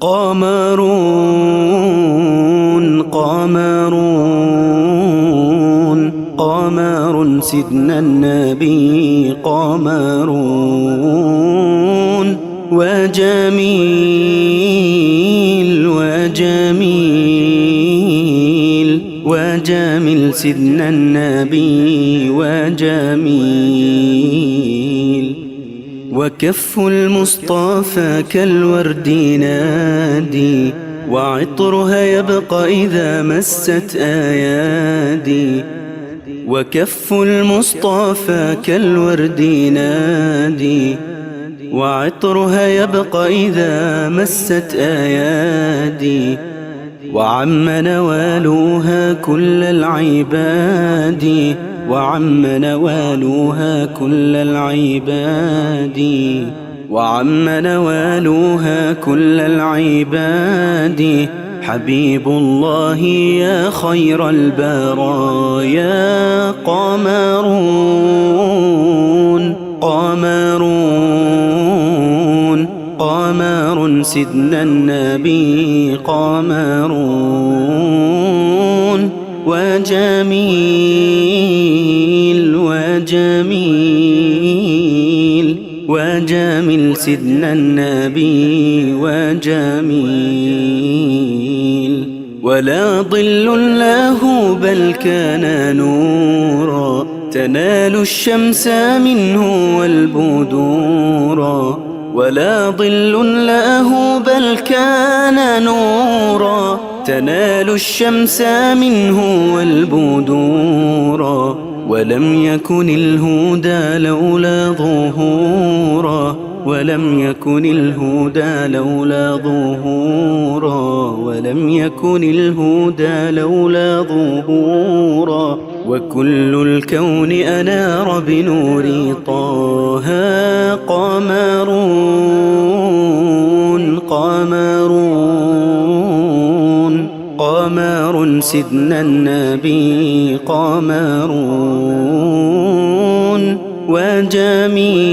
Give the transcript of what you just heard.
قمرون قمرون قمر سيدنا النبي قمرون وجميل وجميل وجميل سيدنا النبي وجميل وكف المصطفى كالورد ينادي وعطرها يبقى إذا مست أيادي وكف المصطفى كالورد ينادي وعطرها يبقى إذا مست أيادي وعم نوالوها كل العباد وعم نوالوها كل العباد وعم نوالوها كل العباد حبيب الله يا خير البرايا قمرون قمرون قمر سيدنا النبي قمرون وجميل وجميل وجميل سيدنا النبي وجميل ولا ظل له بل كان نورا تنال الشمس منه والبدورا ولا ظل له بل كان نورا تنال الشمس منه والبدورا ولم يكن الهدى لولا ظهورا ولم يكن الهدى لولا ظهورا ولم يكن الهدى لولا ظهورا وكل الكون أنار بنور طه قمرون قمرون قمر سيدنا النبي قمرون وجميل